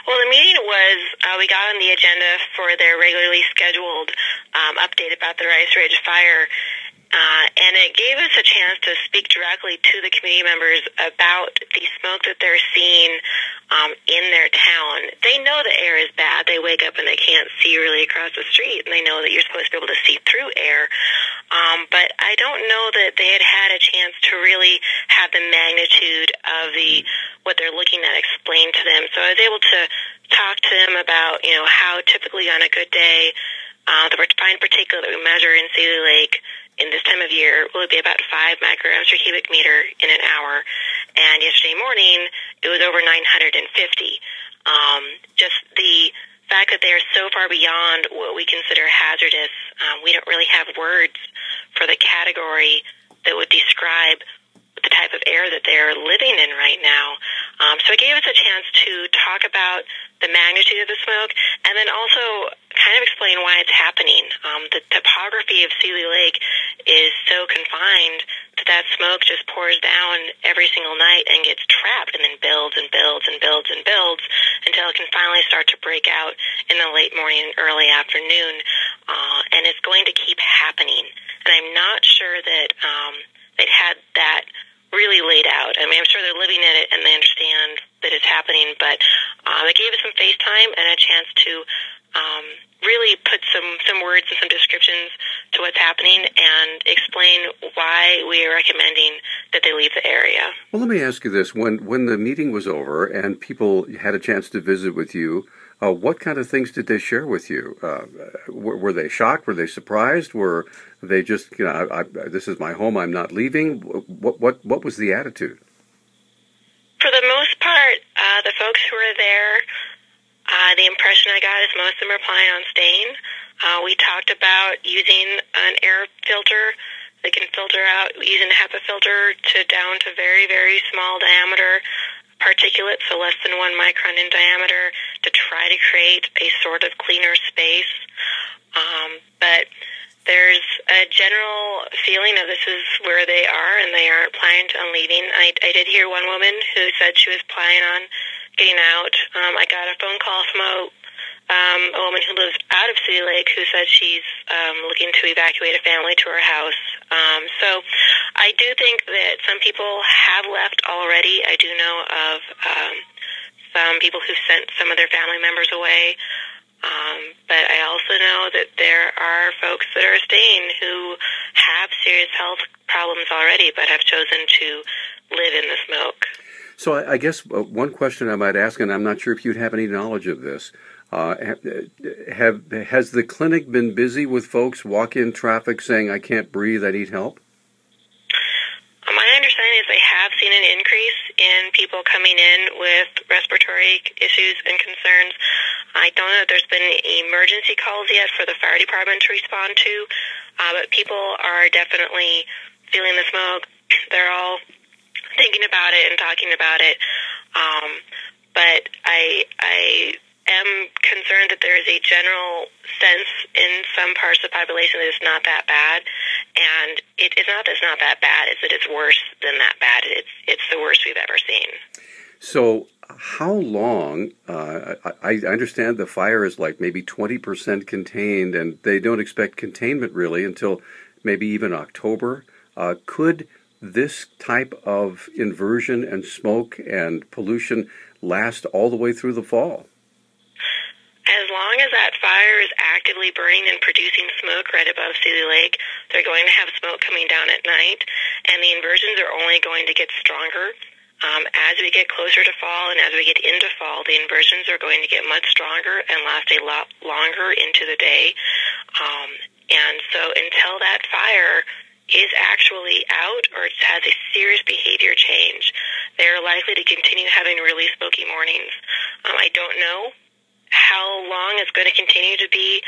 Well, the meeting was, we got on the agenda for their regularly scheduled update about the Rice Ridge fire, and it gave us a chance to speak directly to the community members about the smoke that they're seeing in their town. They know the air is bad. They wake up and they can't see really across the street, and they know that you're supposed to be able to see through air. But I don't know that they had had a chance to really have the magnitude of what they're looking at explained to them. So I was able to talk to them about, how typically on a good day, the refined particulate that we measure in Seeley Lake in this time of year will be about 5 micrograms per cubic meter in an hour. And yesterday morning, it was over 950. Just the fact that they are so far beyond what we consider hazardous, we don't really have words for the category that would describe the type of air that they're living in right now. So it gave us a chance to talk about the magnitude of the smoke and then also kind of explain why it's happening. The topography of Seeley Lake is so confined that smoke just pours down every single night and gets trapped and then builds and builds and builds and builds until it can finally start to break out in the late morning and early afternoon. And it's going to keep happening. And I'm not sure that they'd had that really laid out. I mean, I'm sure they're living in it and they understand that it's happening, but it gave us some face time and a chance to really put some words and some descriptions to what's happening and explain why we are recommending that they leave the area. Well, let me ask you this. When the meeting was over and people had a chance to visit with you, what kind of things did they share with you? Were they shocked? Were they surprised? Were they just, this is my home, I'm not leaving? What was the attitude? For the most part, the folks who were there, the impression I got is most of them are planning on staying. We talked about using an air filter. They can filter out using a HEPA filter down to very, very small diameter particulates, so less than 1 micron in diameter, to try to create a sort of cleaner space. But there's a general feeling of this is where they are, and they aren't planning on leaving. I did hear one woman who said she was planning on getting out. I got a phone call from a woman who lives out of City Lake who said she's looking to evacuate a family to her house. So I do think that some people have left already. I do know of some people who sent some of their family members away. But I also know that there are folks that are staying who have serious health problems already but have chosen to live in the smoke. So I guess one question I might ask, and I'm not sure if you'd have any knowledge of this, has the clinic been busy with folks walk-in traffic saying, I can't breathe, I need help? My understanding is they have seen an increase in people coming in with respiratory issues and concerns. I don't know if there's been any emergency calls yet for the fire department to respond to, but people are definitely feeling the smoke. They're all thinking about it and talking about it. But I am concerned that there is a general sense in some parts of the population that it's not that bad. And it's not that it's not that bad, it's that it's worse than that bad. It's the worst we've ever seen. So how long, I understand the fire is like maybe 20% contained, and they don't expect containment really until maybe even October. Could this type of inversion and smoke and pollution last all the way through the fall? As long as that fire is actively burning and producing smoke right above Seeley Lake, they're going to have smoke coming down at night, and the inversions are only going to get stronger. As we get closer to fall and as we get into fall, the inversions are going to get much stronger and last a lot longer into the day. And so until that fire is actually out or has a serious behavior change, they're likely to continue having really smoky mornings. I don't know how long it's going to continue to be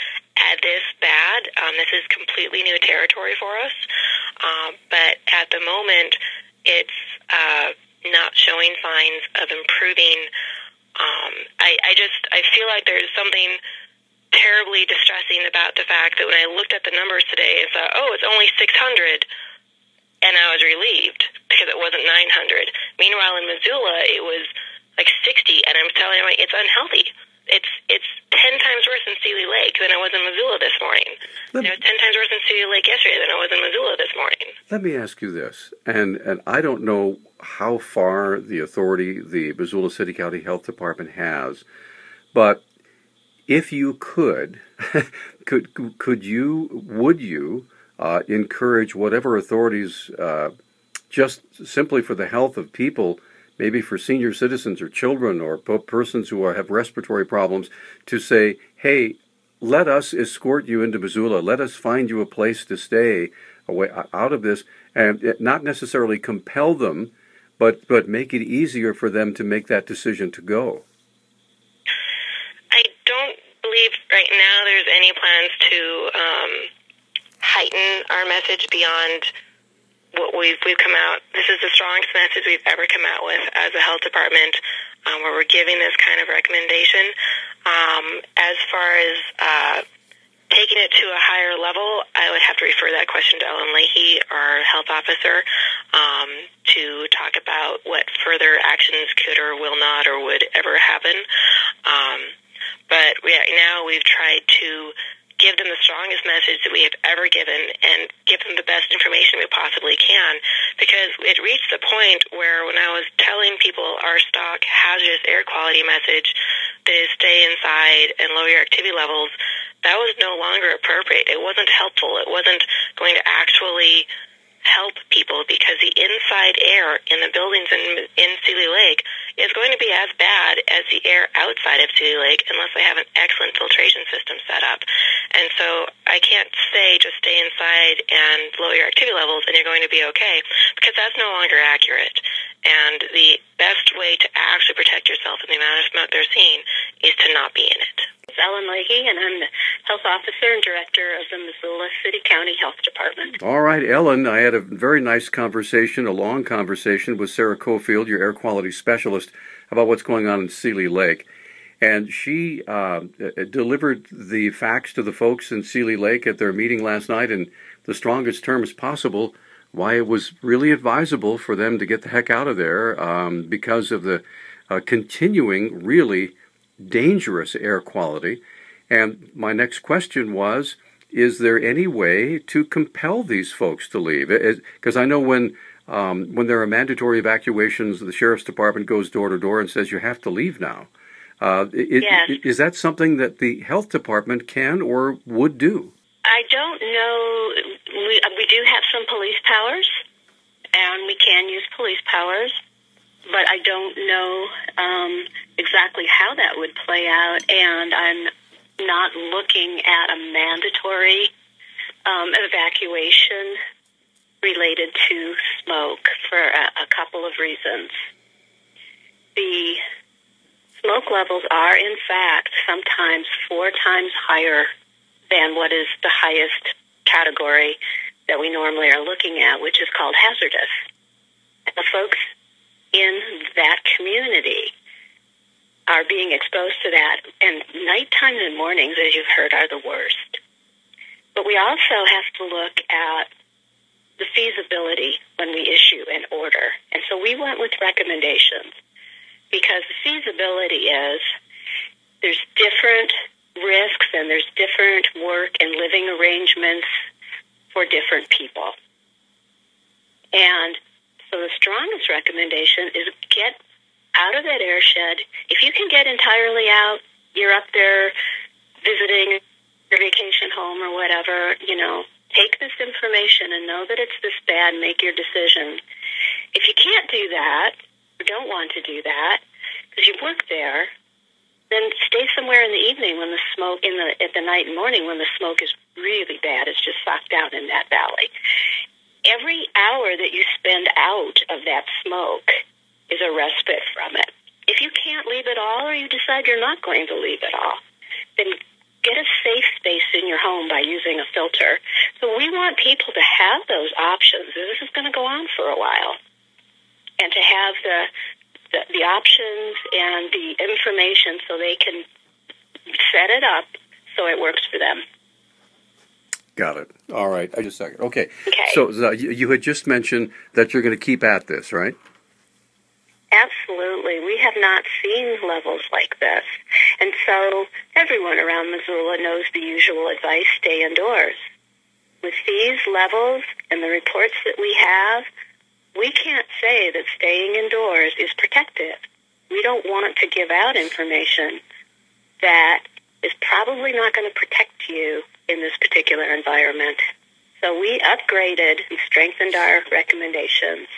this bad. This is completely new territory for us. But at the moment, it's not showing signs of improving. I feel like there's something terribly distressing about the fact that when I looked at the numbers today and thought, oh, it's only 600, and I was relieved because it wasn't 900. Meanwhile, in Missoula, it was like 60, and I'm telling you, it's unhealthy. It's 10 times worse in Seeley Lake than it was in Missoula this morning. It was 10 times worse in Seeley Lake yesterday than it was in Missoula this morning. Let me ask you this, and I don't know how far the authority the Missoula City County Health Department has, but if you would you encourage whatever authorities, just simply for the health of people, maybe for senior citizens or children or persons who have respiratory problems, to say, hey, let us escort you into Missoula. Let us find you a place to stay away out of this, and not necessarily compel them, but make it easier for them to make that decision to go. I don't believe right now there's any plans to heighten our message beyond what we've come out. This is the strongest message we've ever come out with as a health department, where we're giving this kind of recommendation. As far as taking it to a higher level, I would have to refer that question to Ellen Leahy, our health officer, to talk about what further actions could or will not or would ever happen. But right now we've tried to give them the strongest message that we have ever given and give them the best information we possibly can, because it reached the point where when I was telling people our stock hazardous air quality message that is stay inside and lower your activity levels, that was no longer appropriate. It wasn't helpful. It wasn't going to actually help people, because the inside air in the buildings in Seeley Lake is going to be as bad as the air outside of Seeley Lake unless they have an excellent filtration system set up. And so I can't say just stay inside and lower your activity levels and you're going to be okay, because that's no longer accurate. And the best way to actually protect yourself from the amount of smoke they're seeing is to not be in it. It's Ellen Leahy, and I'm the health officer and director of the Missoula City County Health Department. All right, Ellen, I had a very nice conversation, a long conversation with Sarah Cofield, your air quality specialist, about what's going on in Seeley Lake. And she delivered the facts to the folks in Seeley Lake at their meeting last night in the strongest terms possible, why it was really advisable for them to get the heck out of there because of the continuing really dangerous air quality. And my next question was, is there any way to compel these folks to leave? Because I know when there are mandatory evacuations, the sheriff's department goes door to door and says you have to leave now. Yes. Is that something that the health department can or would do? I don't know. We do have some police powers, and we can use police powers, but I don't know exactly how that would play out, and I'm not looking at a mandatory evacuation related to smoke for a couple of reasons. The smoke levels are, in fact, sometimes 4 times higher than what is the highest category that we normally are looking at, which is called hazardous. And the folks in that community are being exposed to that, and nighttimes and mornings, as you've heard, are the worst. But we also have to look at the feasibility when we issue an order. And so we went with recommendations, because the feasibility is there's different risks and there's different work and living arrangements for different people. And so the strongest recommendation is get out of that airshed. If you can get entirely out, you're up there visiting your vacation home or whatever, take this information and know that it's this bad, make your decision. If you can't do that, or don't want to do that, because you work there, then stay somewhere in the evening when the smoke, at the night and morning when the smoke is really bad. It's just socked down in that valley. Every hour that you spend out of that smoke is a respite from it. If you can't leave at all, or you decide you're not going to leave at all, then get a safe space in your home by using a filter. So we want people to have those options. This is going to go on for a while. And to have the options and the information so they can set it up so it works for them. Got it. All right. Just a second. Okay. So you had just mentioned that you're going to keep at this, right? Absolutely. We have not seen levels like this. And so everyone around Missoula knows the usual advice, stay indoors. With these levels and the reports that we have, we can't say that staying indoors is protective. We don't want to give out information that is probably not going to protect you in this particular environment. So we upgraded and strengthened our recommendations